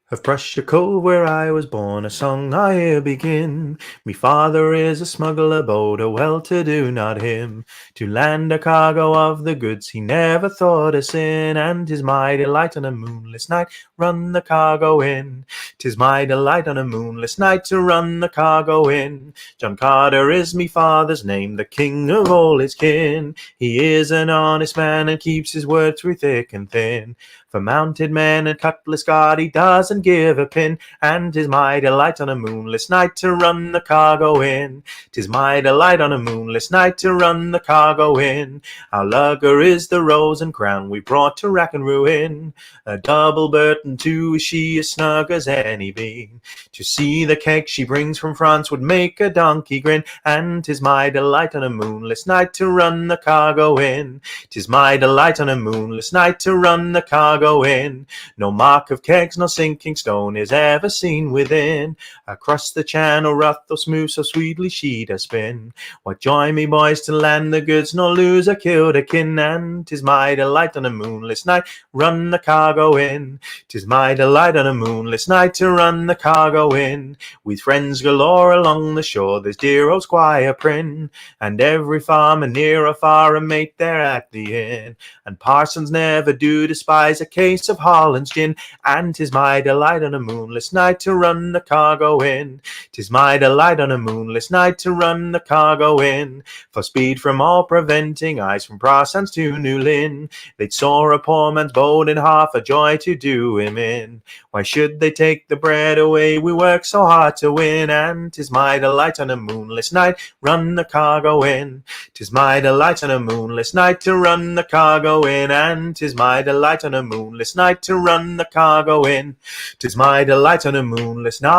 Of Prussia Cove, where I was born, a song I here begin. Me father is a smuggler bold, a well-to-do, not him. To land a cargo of the goods he never thought of sin, and 'tis my delight on a moonless night run the cargo in. 'Tis my delight on a moonless night to run the cargo in. John Carter is me father's name, the king of all his kin. He is an honest man and keeps his word through thick and thin. For mounted men and cutlass guard he doesn't give a pin, and 'tis my delight on a moonless night to run the cargo in. 'Tis my delight on a moonless night to run the cargo in. Our lugger is the Rose and Crown we brought to rack and ruin. A double burden too is she, as snug as any bean. To see the keg she brings from France would make a donkey grin, and 'tis my delight on a moonless night to run the cargo in. 'Tis my delight on a moonless night to run the cargo in. No mark of kegs nor sinking stone is ever seen within. Across the channel rough or smooth so sweetly she does spin. Why join me boys to land the goods nor lose or kill the kin, and 'tis my delight on a moonless night run the cargo in. 'Tis my delight on a moonless night to run the cargo in. With friends galore along the shore there's dear old Squire Prynne, and every farmer near or far a mate there at the inn. And parsons never do despise a case of Holland's gin, and 'tis my delight on a moonless night to run the cargo in. 'Tis my delight on a moonless night to run the cargo in. For speed from all preventing eyes from Brassans to New Lynn, they'd saw a poor man's bold and half a joy to do him in. Why should they take the bread away we work so hard to win, and 'tis my delight on a moonless night run the cargo in. 'Tis my delight on a moonless night to run the cargo in, and 'tis my delight on a moonless night to run the cargo in. 'Tis my delight on a moonless night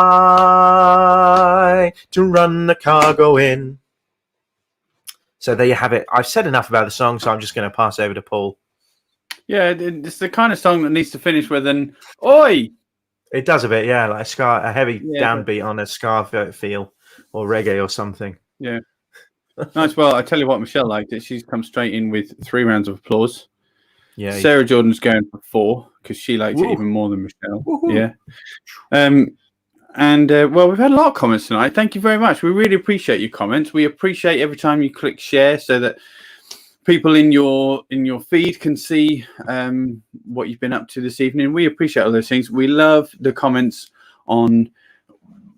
to run the cargo in. So there you have it. I've said enough about the song, so I'm just going to pass over to Paul. Yeah, it's the kind of song that needs to finish with an "Oi!" It does a bit, yeah, like a heavy downbeat on a ska feel. reggae or something. Yeah. Nice. Well, I tell you what, Michelle liked it. She's come straight in with 3 rounds of applause. Yeah. Sarah Jordan's going for 4 because she liked it Woo. even more than Michelle. Woohoo. Yeah. Well, we've had a lot of comments tonight. Thank you very much. We really appreciate your comments. We appreciate every time you click share so that people in your feed can see what you've been up to this evening. We appreciate all those things. We love the comments on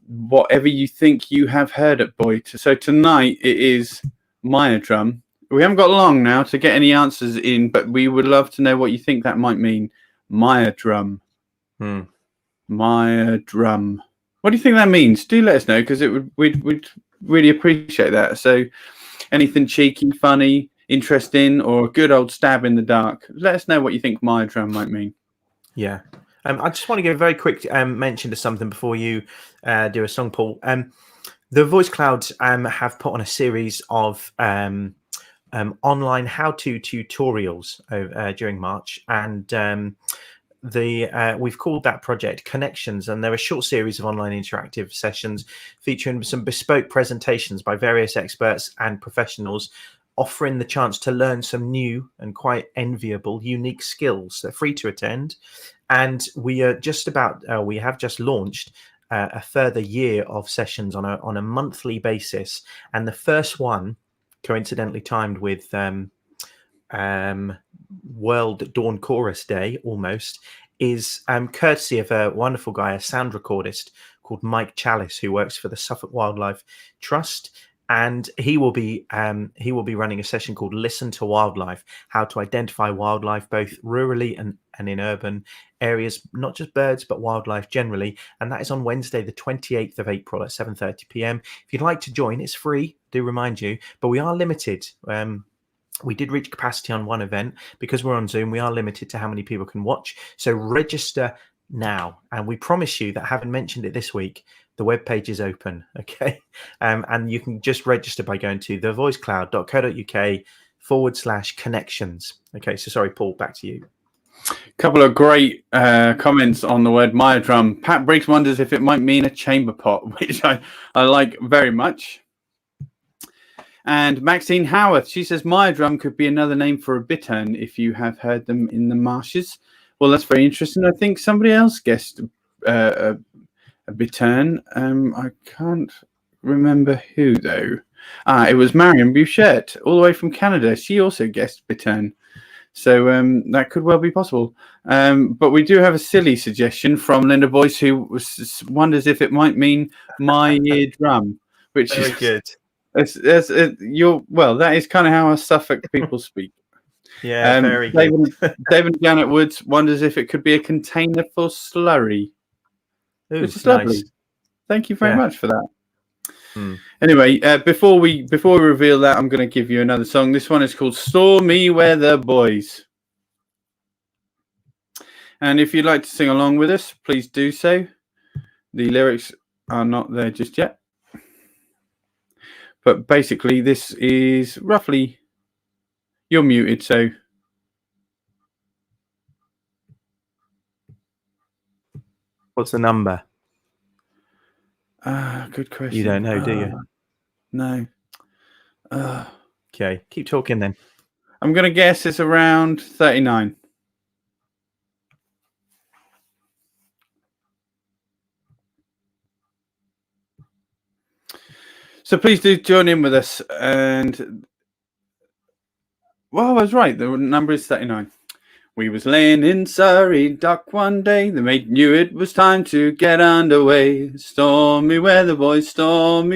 whatever you think you have heard at Boyd. So tonight it is Maya drum. We haven't got long now to get any answers in, but we would love to know what you think that might mean. Maya drum. Maya drum. What do you think that means? Do let us know, because we'd really appreciate that. So anything cheeky, funny, interesting, or a good old stab in the dark, let us know what you think Maya drum might mean. Yeah. I just want to give a very quick mention to something before you do a song, Paul. The Voice Clouds have put on a series of online how-to tutorials during March, and we've called that project Connections, and they're a short series of online interactive sessions featuring some bespoke presentations by various experts and professionals, offering the chance to learn some new and quite enviable, unique skills. They're free to attend. And we are we have just launched a further year of sessions on a monthly basis. And the first one, coincidentally timed with World Dawn Chorus Day almost, is courtesy of a wonderful guy, a sound recordist called Mike Chalice, who works for the Suffolk Wildlife Trust. And he will be running a session called Listen to Wildlife, how to identify wildlife both rurally and in urban areas, not just birds, but wildlife generally. And that is on Wednesday, the 28th of April at 7:30 p.m. If you'd like to join, it's free, do remind you, but we are limited. We did reach capacity on one event. Because we're on Zoom, we are limited to how many people can watch. So register now. And we promise you that, having mentioned it this week, the webpage is open, okay? And you can just register by going to thevoicecloud.co.uk/connections. Okay, so sorry, Paul, back to you. A couple of great comments on the word Maya drum. Pat Briggs wonders if it might mean a chamber pot, which I like very much. And Maxine Howarth, she says Maya drum could be another name for a bittern if you have heard them in the marshes. Well, that's very interesting. I think somebody else guessed a bittern. I can't remember who, though. It was Marion Bouchette, all the way from Canada. She also guessed bittern. So that could well be possible. But we do have a silly suggestion from Linda Boyce, who wonders if it might mean my ear drum, which Very is good. That is kind of how us Suffolk people speak. Yeah, very good. David Janet Woods wonders if it could be a container for slurry, which is lovely. Nice. Thank you very much for that. Anyway, before we reveal that, I'm going to give you another song. This one is called Stormy Weather Boys. And if you'd like to sing along with us, please do so. The lyrics are not there just yet. But basically, this is roughly... You're muted, so... What's the number? Good question. You don't know, do you? No. Okay, keep talking then. I'm going to guess it's around 39. So please do join in with us. And, well, I was right. The number is 39. We was laying in Surrey dock one day. The mate knew it was time to get underway. Stormy weather, boys, when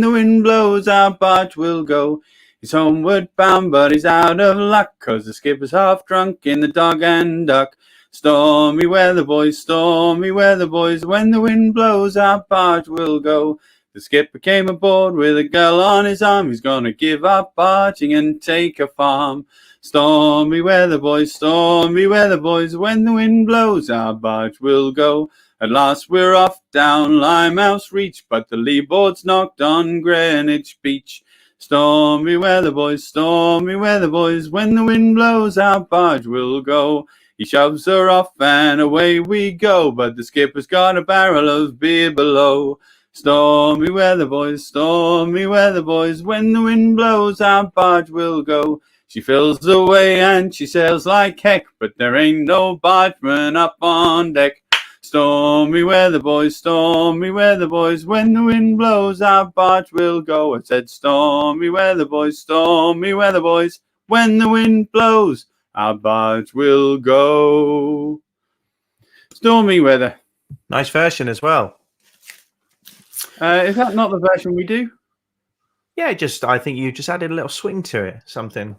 the wind blows, our barge will go. He's homeward bound, but he's out of luck, 'cause the skipper's half drunk in the Dog and Duck. Stormy weather, boys, when the wind blows, our barge will go. The skipper came aboard with a girl on his arm. He's gonna give up barging and take a farm. Stormy weather, boys, when the wind blows, our barge will go. At last we're off down Limehouse Reach, but the lee board's knocked on Greenwich Beach. Stormy weather, boys, when the wind blows, our barge will go. He shoves her off and away we go, but the skipper's got a barrel of beer below. Stormy weather, boys, stormy weather, boys. When the wind blows, our barge will go. She fills away and she sails like heck, but there ain't no bargeman up on deck. Stormy weather, boys, stormy weather, boys. When the wind blows, our barge will go. I said, stormy weather, boys, stormy weather, boys. When the wind blows, our barge will go. Stormy weather. Nice version as well. Is that not the version we do? Yeah, I think you just added a little swing to it, something.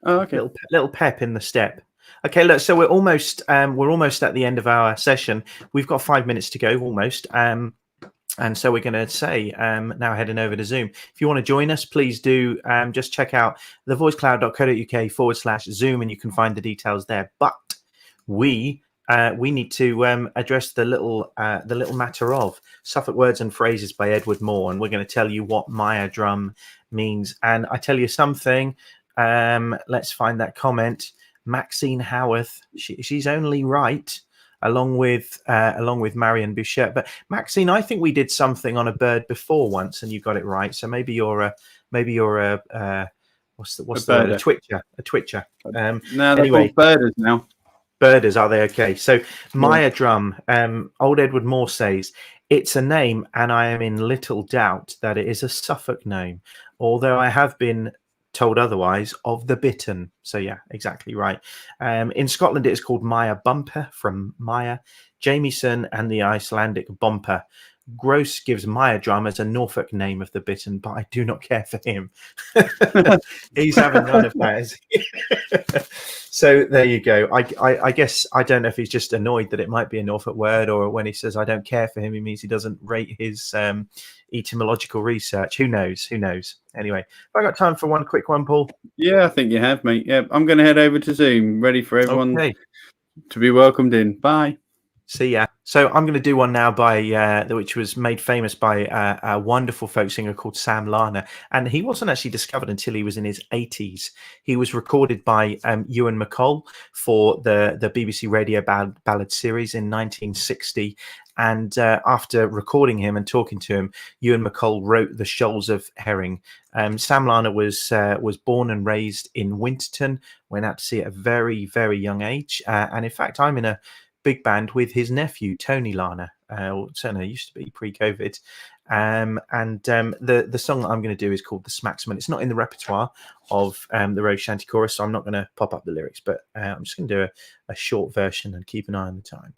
Oh, okay. Little pep in the step. Okay, look, so we're almost at the end of our session. We've got 5 minutes to go, almost. And so we're going to say now heading over to Zoom. If you want to join us, please do just check out thevoicecloud.co.uk/Zoom, and you can find the details there. But we need to address the little matter of Suffolk Words and Phrases by Edward Moore, and we're going to tell you what Maya drum means. And I tell you something. Let's find that comment. Maxine Howarth, she's only right, along with Marion Bouchette. But Maxine, I think we did something on a bird before once, and you got it right. So maybe you're a what's the word? A twitcher. No, they're anyway, called birders now. Birders, are they? Okay. So Maya drum, old Edward Moore says, it's a name, and I am in little doubt that it is a Suffolk name, although I have been told otherwise of the bittern. So yeah, exactly right. In Scotland, it is called Maya Bumper, from Maya Jamieson and the Icelandic Bomper. Gross gives Maya drum as a Norfolk name of the bittern, but I do not care for him. He's having none of that, is he? So there you go. I guess I don't know if he's just annoyed that it might be a Norfolk word, or when he says I don't care for him, he means he doesn't rate his etymological research. Who knows? Anyway, have I got time for one quick one, Paul? Yeah, I think you have, mate. Yeah, I'm going to head over to Zoom, ready for everyone to be welcomed in. Bye. See ya. So I'm going to do one now by which was made famous by a wonderful folk singer called Sam Larner, and he wasn't actually discovered until he was in his 80s. He was recorded by Ewan MacColl for the BBC Radio Ballad series in 1960. And after recording him and talking to him, Ewan MacColl wrote The Shoals of Herring. Sam Larner was born and raised in Winterton, went out to sea at a very, very young age. And in fact, I'm in a big band with his nephew, Tony Larner. Certainly used to be pre-COVID. The song that I'm going to do is called The Smacksman. It's not in the repertoire of the Rose Shanty Chorus, so I'm not going to pop up the lyrics, but I'm just going to do a short version and keep an eye on the time.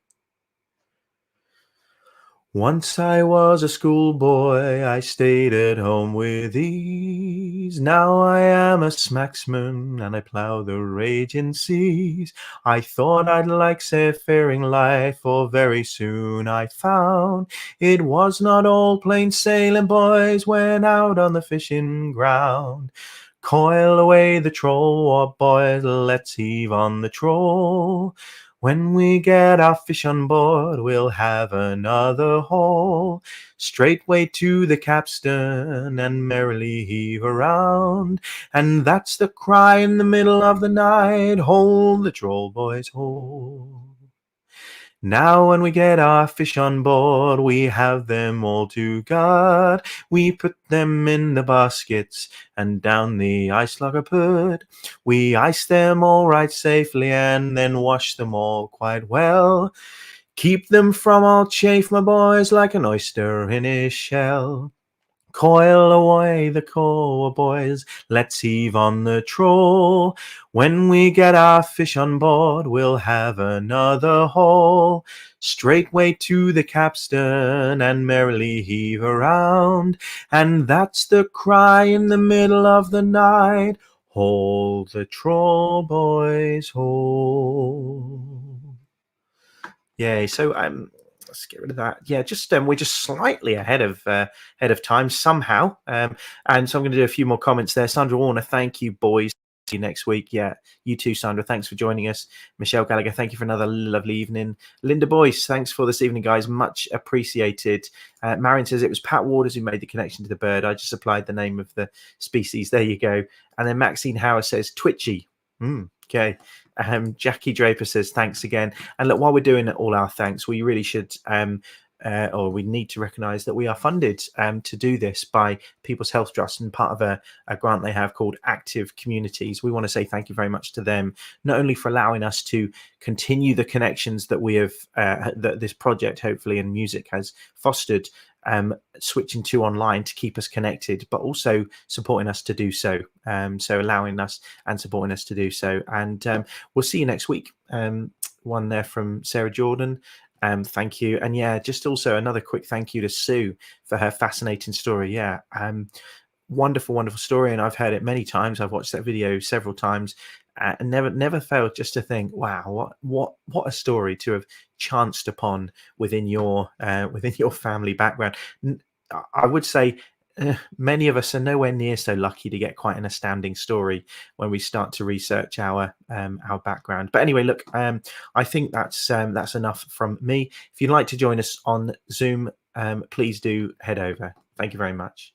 Once I was a schoolboy, I stayed at home with ease. Now I am a smacksman, and I plough the raging seas. I thought I'd like seafaring life, for very soon I found it was not all plain sailing, boys went out on the fishing ground. Coil away the troll, or boys, let's heave on the troll. When we get our fish on board, we'll have another haul. Straightway to the capstan and merrily heave around. And that's the cry in the middle of the night, hold the troll, boys, hold. Now when we get our fish on board, we have them all to guard. We put them in the baskets and down the ice logger put. We ice them all right safely and then wash them all quite well. Keep them from all chafe, my boys, like an oyster in his shell. Coil away the core, boys, let's heave on the troll. When we get our fish on board, we'll have another haul. Straightway to the capstan and merrily heave around. And that's the cry in the middle of the night, hold the troll, boys, hold. Yay, so let's get rid of that. Yeah, just we're just slightly ahead of time somehow. And so I'm going to do a few more comments there. Sandra Warner, thank you, boys. See you next week. Yeah, you too, Sandra. Thanks for joining us. Michelle Gallagher, thank you for another lovely evening. Linda Boyce, thanks for this evening, guys. Much appreciated. Marion says it was Pat Waters who made the connection to the bird. I just applied the name of the species. There you go. And then Maxine Howard says twitchy. Okay. Jackie Draper says thanks again. And look, while we're doing all our thanks, we really should or we need to recognise that we are funded to do this by People's Health Trust and part of a grant they have called Active Communities. We want to say thank you very much to them, not only for allowing us to continue the connections that we have, that this project hopefully and music has fostered, switching to online to keep us connected, but also supporting us to do so. So allowing us and supporting us to do so. And we'll see you next week. One there from Sarah Jordan. Thank you. And yeah, just also another quick thank you to Sue for her fascinating story. Yeah. Wonderful, wonderful story. And I've heard it many times. I've watched that video several times and never failed just to think, wow, what a story to have chanced upon within your family background. I would say many of us are nowhere near so lucky to get quite an astounding story when we start to research our background. But anyway, look, I think that's enough from me. If you'd like to join us on Zoom, please do head over. Thank you very much.